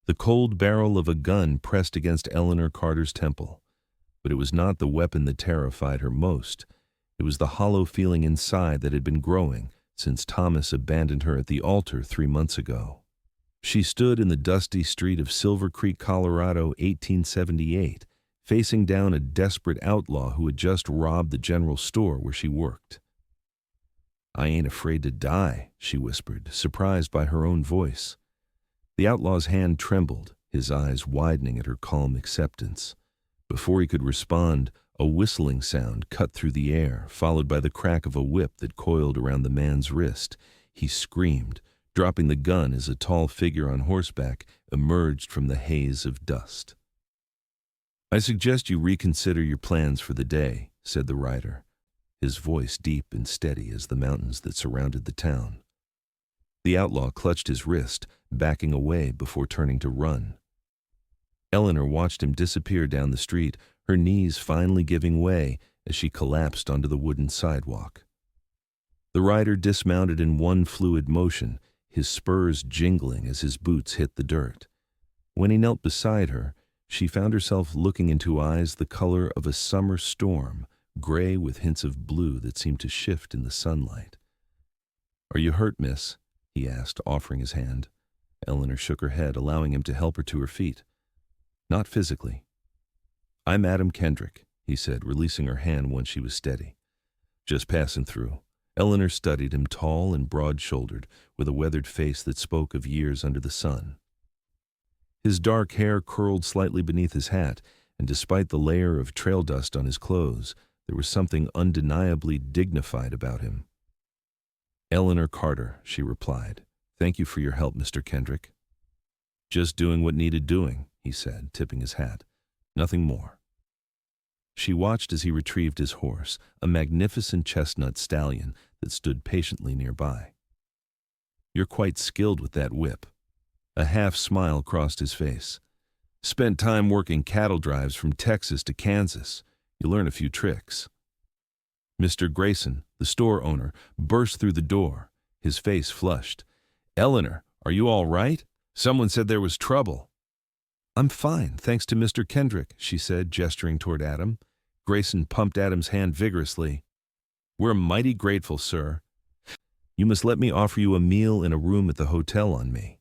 The cold barrel of a gun pressed against Eleanor Carter's temple. But it was not the weapon that terrified her most. It was the hollow feeling inside that had been growing since Thomas abandoned her at the altar 3 months ago. She stood in the dusty street of Silvercreek, Colorado, 1878, facing down a desperate outlaw who had just robbed the general store where she worked. "I ain't afraid to die," she whispered, surprised by her own voice. The outlaw's hand trembled, his eyes widening at her calm acceptance. Before he could respond, a whistling sound cut through the air, followed by the crack of a whip that coiled around the man's wrist. He screamed, dropping the gun as a tall figure on horseback emerged from the haze of dust. "I suggest you reconsider your plans for the day," said the rider, his voice deep and steady as the mountains that surrounded the town. The outlaw clutched his wrist, backing away before turning to run. Eleanor watched him disappear down the street, her knees finally giving way as she collapsed onto the wooden sidewalk. The rider dismounted in one fluid motion, his spurs jingling as his boots hit the dirt. When he knelt beside her, she found herself looking into eyes the color of a summer storm, gray with hints of blue that seemed to shift in the sunlight. "Are you hurt, miss?" he asked, offering his hand. Eleanor shook her head, allowing him to help her to her feet. "Not physically." "I'm Adam Kendrick," he said, releasing her hand once she was steady. "Just passing through." Eleanor studied him, tall and broad-shouldered, with a weathered face that spoke of years under the sun. His dark hair curled slightly beneath his hat, and despite the layer of trail dust on his clothes, there was something undeniably dignified about him. "Eleanor Carter," she replied. "Thank you for your help, Mr. Kendrick." "Just doing what needed doing," he said, tipping his hat. "Nothing more." She watched as he retrieved his horse, a magnificent chestnut stallion that stood patiently nearby. "You're quite skilled with that whip." A half smile crossed his face. "Spent time working cattle drives from Texas to Kansas. You learn a few tricks." Mr. Grayson, the store owner, burst through the door, his face flushed. "Eleanor, are you all right? Someone said there was trouble." "I'm fine, thanks to Mr. Kendrick," she said, gesturing toward Adam. Grayson pumped Adam's hand vigorously. "We're mighty grateful, sir. You must let me offer you a meal in a room at the hotel on me."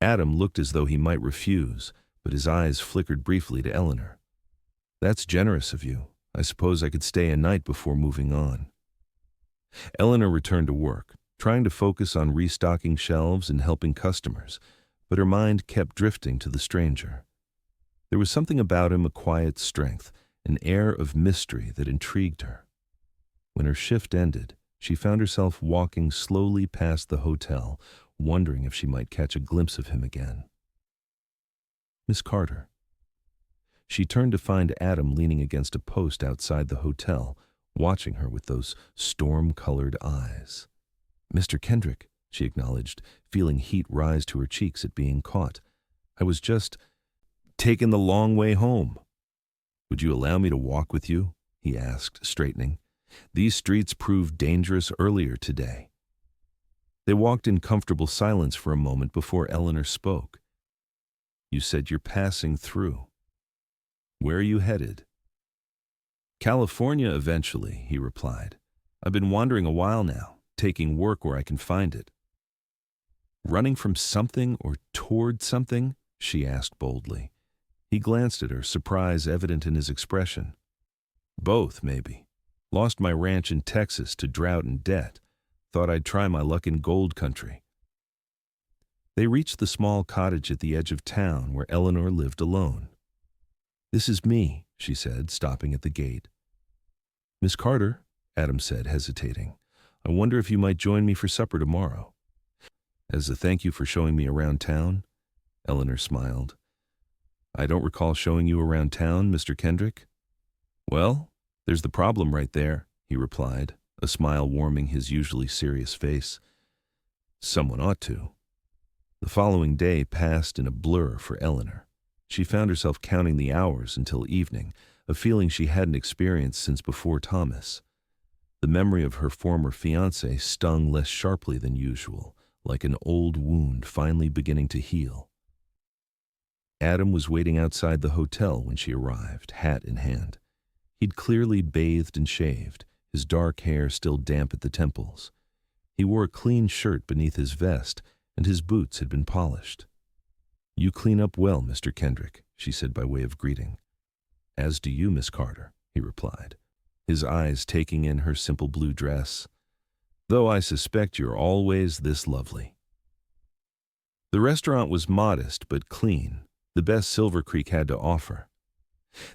Adam looked as though he might refuse, but his eyes flickered briefly to Eleanor. "That's generous of you. I suppose I could stay a night before moving on." Eleanor returned to work, trying to focus on restocking shelves and helping customers, but her mind kept drifting to the stranger. There was something about him, a quiet strength, an air of mystery that intrigued her. When her shift ended, she found herself walking slowly past the hotel, wondering if she might catch a glimpse of him again. "Miss Carter." She turned to find Adam leaning against a post outside the hotel, watching her with those storm-colored eyes. "Mr. Kendrick," she acknowledged, feeling heat rise to her cheeks at being caught. "I was just taking the long way home." "Would you allow me to walk with you?" he asked, straightening. "These streets proved dangerous earlier today." They walked in comfortable silence for a moment before Eleanor spoke. "You said you're passing through. Where are you headed?" "California eventually," he replied. "I've been wandering a while now, taking work where I can find it." "Running from something or toward something?" she asked boldly. He glanced at her, surprise evident in his expression. "Both, maybe. Lost my ranch in Texas to drought and debt. Thought I'd try my luck in gold country." They reached the small cottage at the edge of town where Eleanor lived alone. "This is me," she said, stopping at the gate. "Miss Carter," Adam said, hesitating, "I wonder if you might join me for supper tomorrow." "As a thank you for showing me around town?" Eleanor smiled. "I don't recall showing you around town, Mr. Kendrick." "Well, there's the problem right there," he replied, a smile warming his usually serious face. "Someone ought to." The following day passed in a blur for Eleanor. She found herself counting the hours until evening, a feeling she hadn't experienced since before Thomas. The memory of her former fiancé stung less sharply than usual, like an old wound finally beginning to heal. Adam was waiting outside the hotel when she arrived, hat in hand. He'd clearly bathed and shaved, his dark hair still damp at the temples. He wore a clean shirt beneath his vest, and his boots had been polished. "You clean up well, Mr. Kendrick," she said by way of greeting. "As do you, Miss Carter," he replied, his eyes taking in her simple blue dress. "Though I suspect you're always this lovely." The restaurant was modest but clean, the best Silvercreek had to offer.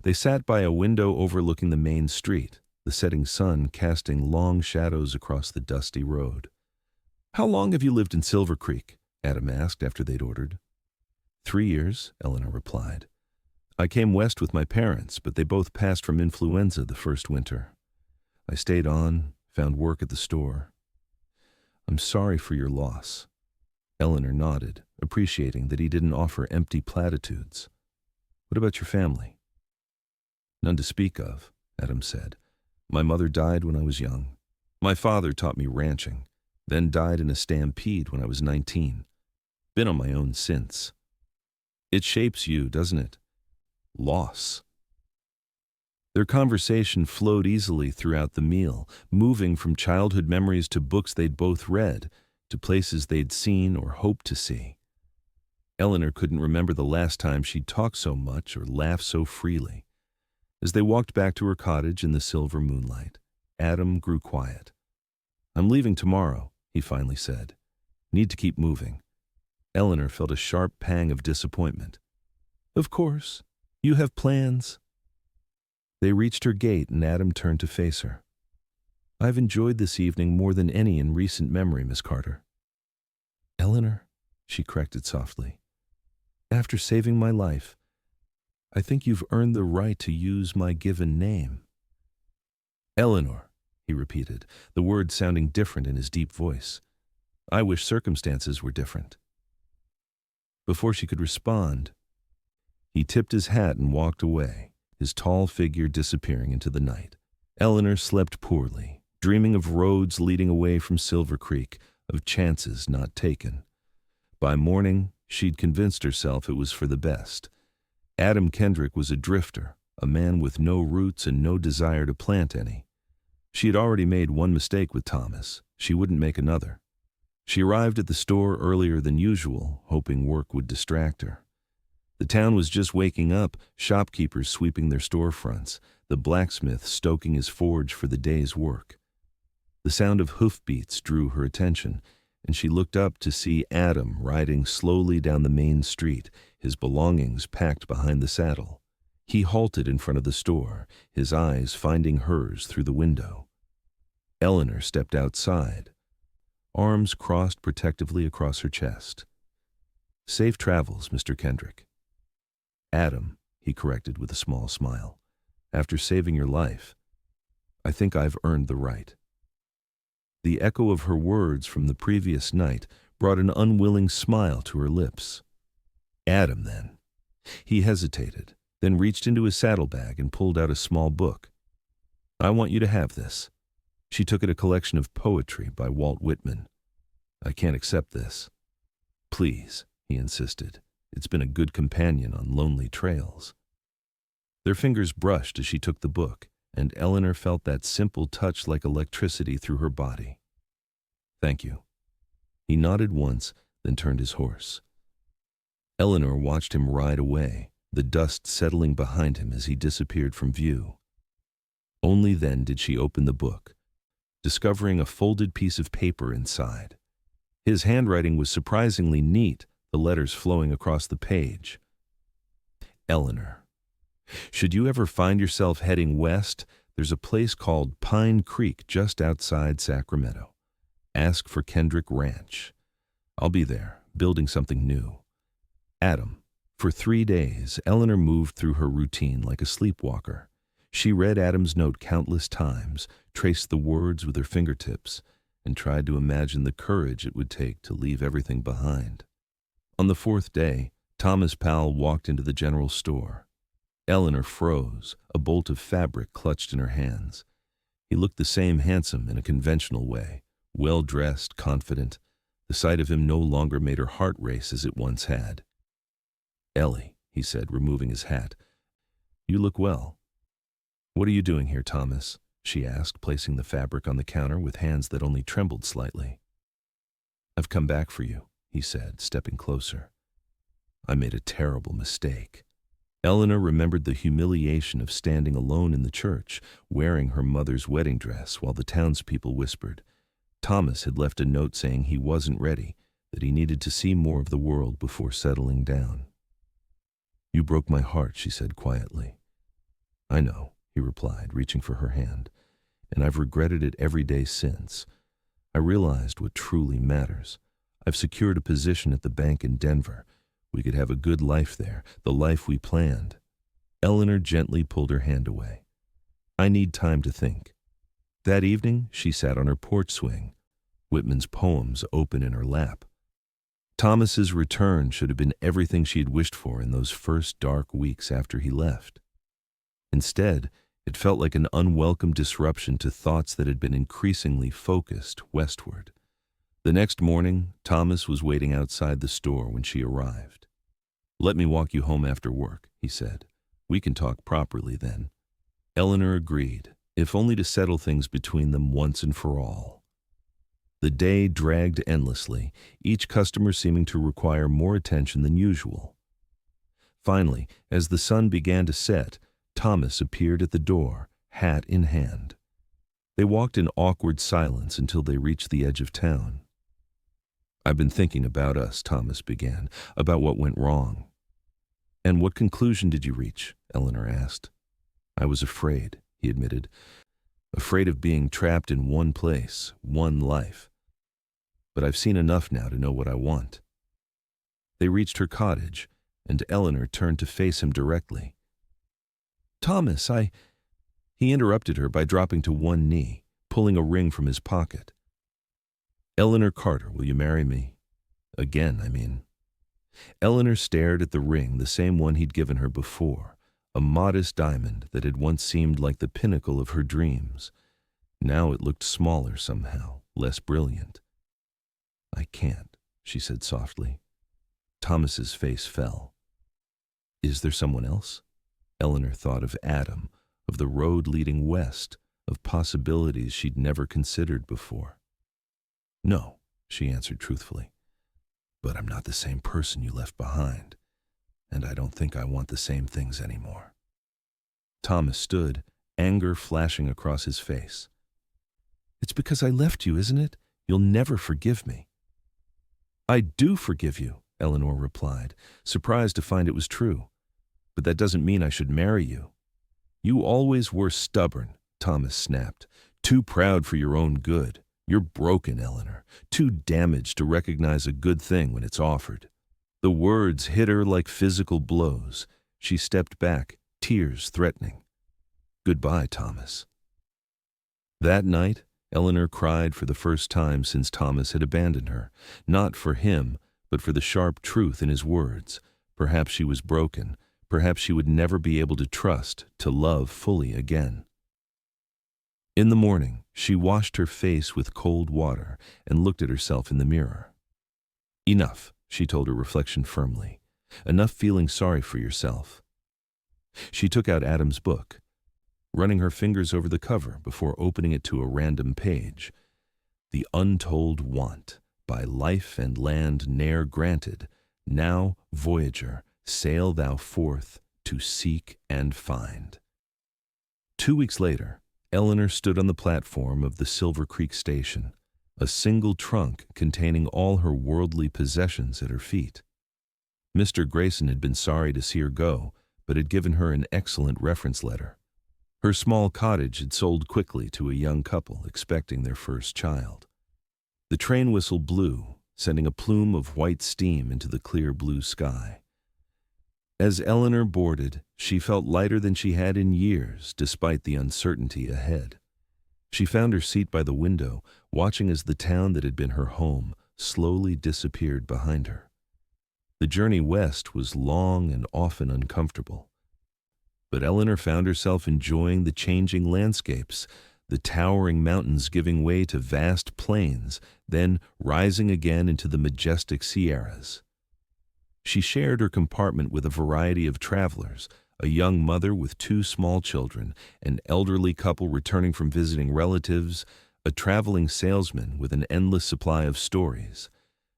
They sat by a window overlooking the main street, the setting sun casting long shadows across the dusty road. "How long have you lived in Silvercreek?" Adam asked after they'd ordered. 3 years, Eleanor replied. "I came west with my parents, but they both passed from influenza the first winter. I stayed on, found work at the store. I'm sorry for your loss." Eleanor nodded, appreciating that he didn't offer empty platitudes. "What about your family?" "None to speak of," Adam said. "My mother died when I was young. My father taught me ranching, then died in a stampede when I was 19. Been on my own since." "It shapes you, doesn't it? Loss." Their conversation flowed easily throughout the meal, moving from childhood memories to books they'd both read, to places they'd seen or hoped to see. Eleanor couldn't remember the last time she'd talked so much or laughed so freely. As they walked back to her cottage in the silver moonlight, Adam grew quiet. "I'm leaving tomorrow," he finally said. "Need to keep moving." Eleanor felt a sharp pang of disappointment. "Of course. You have plans." They reached her gate and Adam turned to face her. "I've enjoyed this evening more than any in recent memory, Miss Carter." "Eleanor," she corrected softly, "after saving my life, I think you've earned the right to use my given name." "Eleanor," he repeated, the words sounding different in his deep voice. "I wish circumstances were different." Before she could respond, he tipped his hat and walked away, his tall figure disappearing into the night. Eleanor slept poorly, dreaming of roads leading away from Silvercreek, of chances not taken. By morning, she'd convinced herself it was for the best. Adam Kendrick was a drifter, a man with no roots and no desire to plant any. She had already made one mistake with Thomas. She wouldn't make another. She arrived at the store earlier than usual, hoping work would distract her. The town was just waking up, shopkeepers sweeping their storefronts, the blacksmith stoking his forge for the day's work. The sound of hoofbeats drew her attention, and she looked up to see Adam riding slowly down the main street, his belongings packed behind the saddle. He halted in front of the store, his eyes finding hers through the window. Eleanor stepped outside, arms crossed protectively across her chest. "Safe travels, Mr. Kendrick." "Adam," he corrected with a small smile. "After saving your life, I think I've earned the right." The echo of her words from the previous night brought an unwilling smile to her lips. "Adam, then." He hesitated, then reached into his saddlebag and pulled out a small book. "I want you to have this." She took it, a collection of poetry by Walt Whitman. "I can't accept this." "Please," he insisted. "It's been a good companion on lonely trails." Their fingers brushed as she took the book, and Eleanor felt that simple touch like electricity through her body. "Thank you." He nodded once, then turned his horse. Eleanor watched him ride away, the dust settling behind him as he disappeared from view. Only then did she open the book, discovering a folded piece of paper inside. His handwriting was surprisingly neat, the letters flowing across the page. "Eleanor, should you ever find yourself heading west, there's a place called Pine Creek just outside Sacramento. Ask for Kendrick Ranch. I'll be there, building something new. Adam." For 3 days, Eleanor moved through her routine like a sleepwalker. She read Adam's note countless times, traced the words with her fingertips, and tried to imagine the courage it would take to leave everything behind. On the 4th day, Thomas Powell walked into the general store. Eleanor froze, a bolt of fabric clutched in her hands. He looked the same, handsome in a conventional way, well-dressed, confident. The sight of him no longer made her heart race as it once had. "Ellie," he said, removing his hat. "You look well." "What are you doing here, Thomas?" she asked, placing the fabric on the counter with hands that only trembled slightly. "I've come back for you," he said, stepping closer. "I made a terrible mistake." Eleanor remembered the humiliation of standing alone in the church, wearing her mother's wedding dress while the townspeople whispered. Thomas had left a note saying he wasn't ready, that he needed to see more of the world before settling down. "You broke my heart," she said quietly. "I know," he replied, reaching for her hand, "and I've regretted it every day since. I realized what truly matters. I've secured a position at the bank in Denver. We could have a good life there, the life we planned." Eleanor gently pulled her hand away. "I need time to think." That evening, she sat on her porch swing, Whitman's poems open in her lap. Thomas's return should have been everything she had wished for in those first dark weeks after he left. Instead, it felt like an unwelcome disruption to thoughts that had been increasingly focused westward. The next morning, Thomas was waiting outside the store when she arrived. "Let me walk you home after work," he said. "We can talk properly then." Eleanor agreed, if only to settle things between them once and for all. The day dragged endlessly, each customer seeming to require more attention than usual. Finally, as the sun began to set, Thomas appeared at the door, hat in hand. They walked in awkward silence until they reached the edge of town. "I've been thinking about us," Thomas began, "about what went wrong." "And what conclusion did you reach?" Eleanor asked. "I was afraid," he admitted. "Afraid of being trapped in one place, one life. But I've seen enough now to know what I want." They reached her cottage, and Eleanor turned to face him directly. "Thomas, He interrupted her by dropping to one knee, pulling a ring from his pocket. "Eleanor Carter, will you marry me? Again, I mean." Eleanor stared at the ring, the same one he'd given her before, a modest diamond that had once seemed like the pinnacle of her dreams. Now it looked smaller somehow, less brilliant. "I can't," she said softly. Thomas's face fell. "Is there someone else?" Eleanor thought of Adam, of the road leading west, of possibilities she'd never considered before. "No," she answered truthfully. "But I'm not the same person you left behind, and I don't think I want the same things anymore." Thomas stood, anger flashing across his face. "It's because I left you, isn't it? You'll never forgive me." "I do forgive you," Eleanor replied, surprised to find it was true. "But that doesn't mean I should marry you." "You always were stubborn," Thomas snapped. "Too proud for your own good. You're broken, Eleanor. Too damaged to recognize a good thing when it's offered." The words hit her like physical blows. She stepped back, tears threatening. "Goodbye, Thomas." That night, Eleanor cried for the first time since Thomas had abandoned her, not for him, but for the sharp truth in his words. Perhaps she was broken. Perhaps she would never be able to trust, to love fully again. In the morning, she washed her face with cold water and looked at herself in the mirror. "Enough," she told her reflection firmly. "Enough feeling sorry for yourself." She took out Adam's book, running her fingers over the cover before opening it to a random page. "The Untold Want, by Life and Land Ne'er Granted. Now, Voyager, sail thou forth to seek and find." 2 weeks later, Eleanor stood on the platform of the Silvercreek station, a single trunk containing all her worldly possessions at her feet. Mr. Grayson had been sorry to see her go, but had given her an excellent reference letter. Her small cottage had sold quickly to a young couple expecting their first child. The train whistle blew, sending a plume of white steam into the clear blue sky. As Eleanor boarded, she felt lighter than she had in years, despite the uncertainty ahead. She found her seat by the window, watching as the town that had been her home slowly disappeared behind her. The journey west was long and often uncomfortable. But Eleanor found herself enjoying the changing landscapes, the towering mountains giving way to vast plains, then rising again into the majestic Sierras. She shared her compartment with a variety of travelers, a young mother with two small children, an elderly couple returning from visiting relatives, a traveling salesman with an endless supply of stories.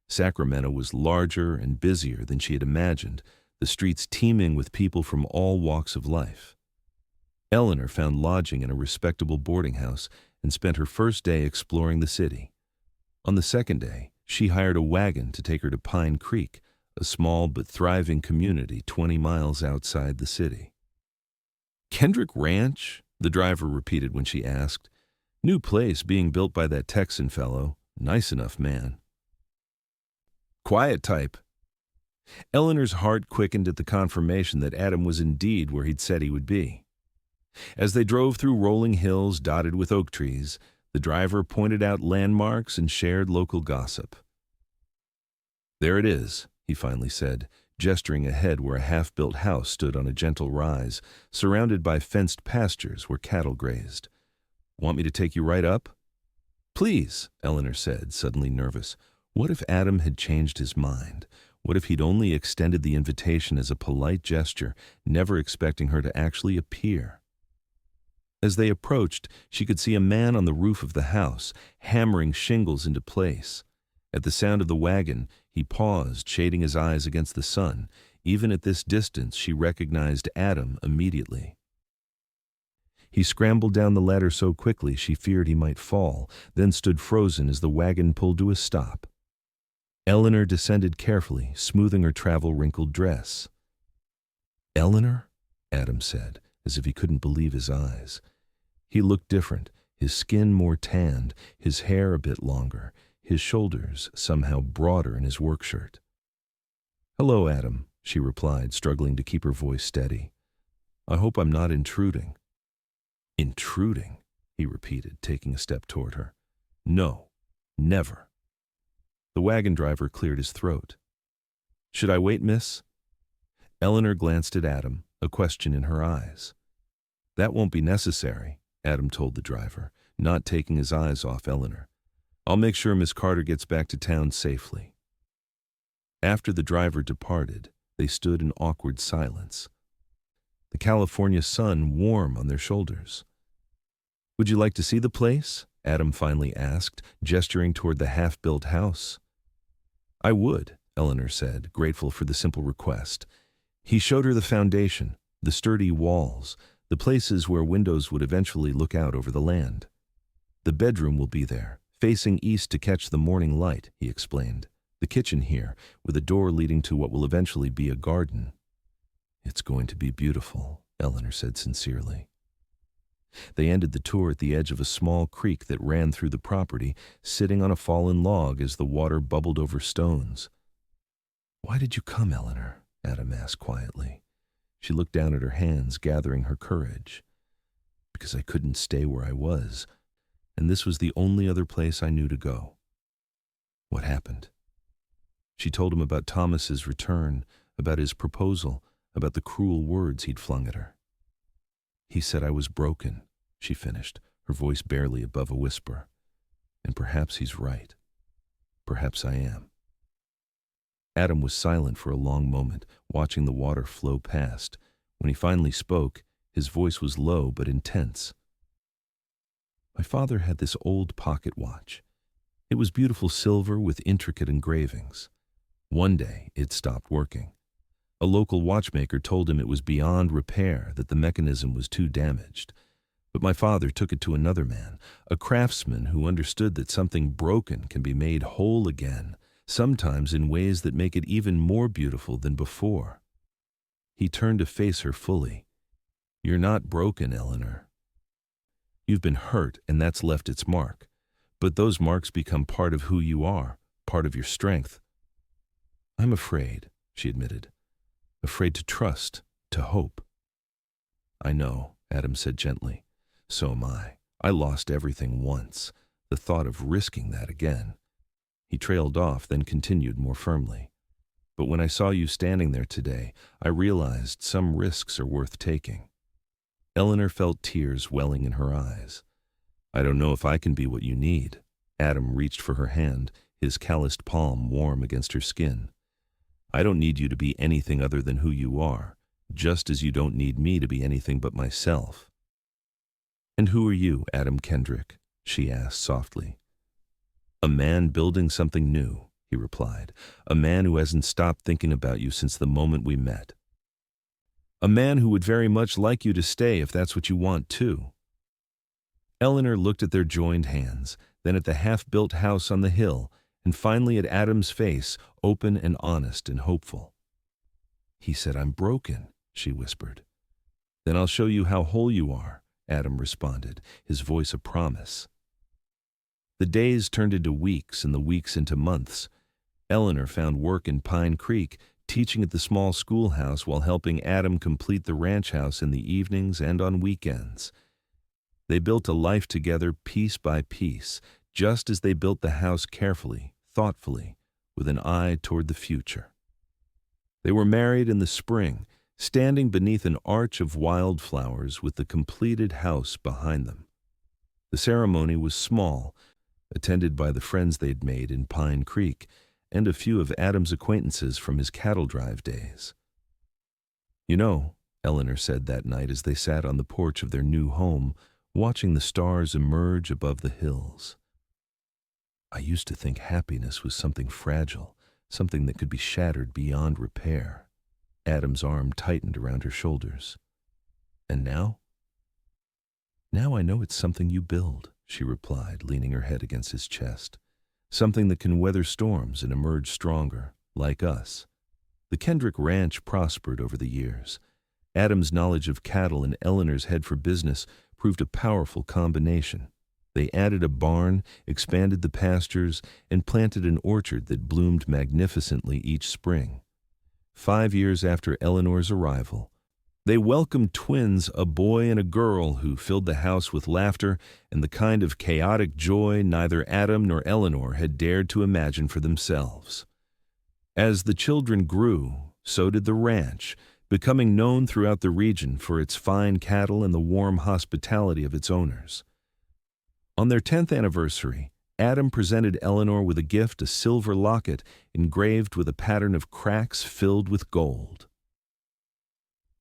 Sacramento was larger and busier than she had imagined, the streets teeming with people from all walks of life. Eleanor found lodging in a respectable boarding house and spent her first day exploring the city. On the second day, she hired a wagon to take her to Pine Creek, a small but thriving community 20 miles outside the city. "Kendrick Ranch?" the driver repeated when she asked. "New place being built by that Texan fellow. Nice enough man." "Quiet type." Eleanor's heart quickened at the confirmation that Adam was indeed where he'd said he would be. As they drove through rolling hills dotted with oak trees, the driver pointed out landmarks and shared local gossip. "There it is," he finally said, gesturing ahead where a half-built house stood on a gentle rise, surrounded by fenced pastures where cattle grazed. "Want me to take you right up?" "Please," Eleanor said, suddenly nervous. What if Adam had changed his mind? What if he'd only extended the invitation as a polite gesture, never expecting her to actually appear? As they approached, she could see a man on the roof of the house, hammering shingles into place. At the sound of the wagon, he paused, shading his eyes against the sun. Even at this distance, she recognized Adam immediately. He scrambled down the ladder so quickly she feared he might fall, then stood frozen as the wagon pulled to a stop. Eleanor descended carefully, smoothing her travel-wrinkled dress. "Eleanor?" Adam said, as if he couldn't believe his eyes. He looked different, his skin more tanned, his hair a bit longer, his shoulders somehow broader in his work shirt. "Hello, Adam," she replied, struggling to keep her voice steady. "I hope I'm not intruding." "Intruding?" he repeated, taking a step toward her. "No, never." The wagon driver cleared his throat. "Should I wait, miss?" Eleanor glanced at Adam, a question in her eyes. "That won't be necessary," Adam told the driver, not taking his eyes off Eleanor. "I'll make sure Miss Carter gets back to town safely." After the driver departed, they stood in awkward silence, the California sun warm on their shoulders. "Would you like to see the place?" Adam finally asked, gesturing toward the half-built house. "I would," Eleanor said, grateful for the simple request. He showed her the foundation, the sturdy walls, the places where windows would eventually look out over the land. "The bedroom will be there, facing east to catch the morning light," he explained. "The kitchen here, with a door leading to what will eventually be a garden." "It's going to be beautiful," Eleanor said sincerely. They ended the tour at the edge of a small creek that ran through the property, sitting on a fallen log as the water bubbled over stones. "Why did you come, Eleanor?" Adam asked quietly. She looked down at her hands, gathering her courage. "Because I couldn't stay where I was, and this was the only other place I knew to go." "What happened?" She told him about Thomas's return, about his proposal, about the cruel words he'd flung at her. "He said I was broken," she finished, her voice barely above a whisper. "And perhaps he's right. Perhaps I am." Adam was silent for a long moment, watching the water flow past. When he finally spoke, his voice was low but intense. "My father had this old pocket watch. It was beautiful silver with intricate engravings. One day, it stopped working. A local watchmaker told him it was beyond repair, that the mechanism was too damaged. But my father took it to another man, a craftsman who understood that something broken can be made whole again, sometimes in ways that make it even more beautiful than before." He turned to face her fully. "You're not broken, Eleanor. You've been hurt, and that's left its mark. But those marks become part of who you are, part of your strength." "I'm afraid," she admitted. "Afraid to trust, to hope." "I know," Adam said gently. "So am I. I lost everything once. The thought of risking that again." He trailed off, then continued more firmly. "But when I saw you standing there today, I realized some risks are worth taking." Eleanor felt tears welling in her eyes. "I don't know if I can be what you need." Adam reached for her hand, his calloused palm warm against her skin. I don't need you to be anything other than who you are, just as you don't need me to be anything but myself." "And who are you, Adam Kendrick?" she asked softly. "A man building something new," he replied. "A man who hasn't stopped thinking about you since the moment we met. A man who would very much like you to stay if that's what you want too." Eleanor looked at their joined hands, then at the half-built house on the hill, and finally at Adam's face, open and honest and hopeful. "He said I'm broken," she whispered. "Then I'll show you how whole you are," Adam responded, his voice a promise. The days turned into weeks and the weeks into months. Eleanor found work in Pine Creek, teaching at the small schoolhouse while helping Adam complete the ranch house in the evenings and on weekends. They built a life together piece by piece, just as they built the house carefully, thoughtfully, with an eye toward the future. They were married in the spring, standing beneath an arch of wildflowers with the completed house behind them. The ceremony was small, attended by the friends they'd made in Pine Creek, and a few of Adam's acquaintances from his cattle drive days. "You know," Eleanor said that night as they sat on the porch of their new home, watching the stars emerge above the hills, "I used to think happiness was something fragile, something that could be shattered beyond repair." Adam's arm tightened around her shoulders. "And now?" "Now I know it's something you build," she replied, leaning her head against his chest. "Something that can weather storms and emerge stronger, like us." The Kendrick Ranch prospered over the years. Adam's knowledge of cattle and Eleanor's head for business proved a powerful combination. They added a barn, expanded the pastures, and planted an orchard that bloomed magnificently each spring. 5 years after Eleanor's arrival, they welcomed twins, a boy and a girl, who filled the house with laughter and the kind of chaotic joy neither Adam nor Eleanor had dared to imagine for themselves. As the children grew, so did the ranch, becoming known throughout the region for its fine cattle and the warm hospitality of its owners. On their 10th anniversary, Adam presented Eleanor with a gift, a silver locket engraved with a pattern of cracks filled with gold.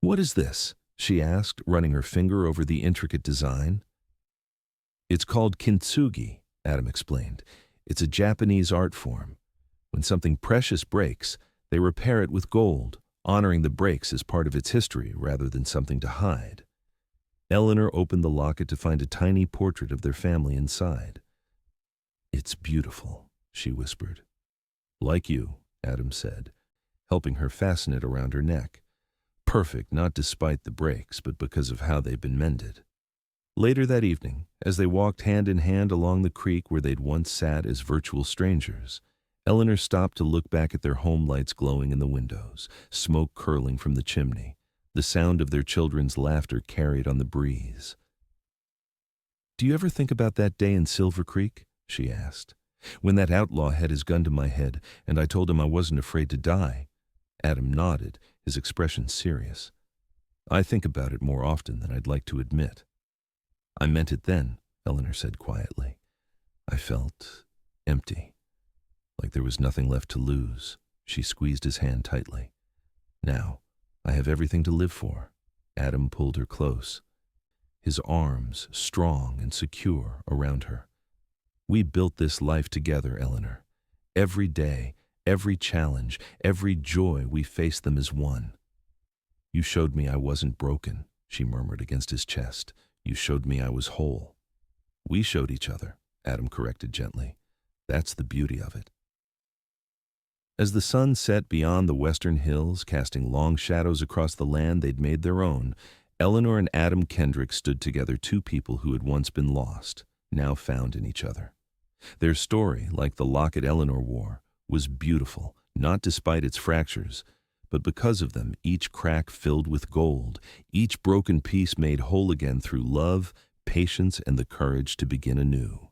"What is this?" she asked, running her finger over the intricate design. "It's called kintsugi," Adam explained. "It's a Japanese art form. When something precious breaks, they repair it with gold, honoring the breaks as part of its history rather than something to hide." Eleanor opened the locket to find a tiny portrait of their family inside. "It's beautiful," she whispered. "Like you," Adam said, helping her fasten it around her neck. "Perfect, not despite the breaks, but because of how they've been mended." Later that evening, as they walked hand in hand along the creek where they'd once sat as virtual strangers, Eleanor stopped to look back at their home lights glowing in the windows, smoke curling from the chimney, the sound of their children's laughter carried on the breeze. "Do you ever think about that day in Silvercreek?" she asked. "When that outlaw had his gun to my head, and I told him I wasn't afraid to die." Adam nodded, his expression serious. "I think about it more often than I'd like to admit." "I meant it then," Eleanor said quietly. "I felt empty, like there was nothing left to lose." She squeezed his hand tightly. "Now, I have everything to live for." Adam pulled her close, his arms strong and secure around her. "We built this life together, Eleanor. Every day, every challenge, every joy, we faced them as one." "You showed me I wasn't broken," she murmured against his chest. "You showed me I was whole." "We showed each other," Adam corrected gently. "That's the beauty of it." As the sun set beyond the western hills, casting long shadows across the land they'd made their own, Eleanor and Adam Kendrick stood together, two people who had once been lost, now found in each other. Their story, like the locket Eleanor wore, was beautiful, not despite its fractures, but because of them, each crack filled with gold, each broken piece made whole again through love, patience, and the courage to begin anew.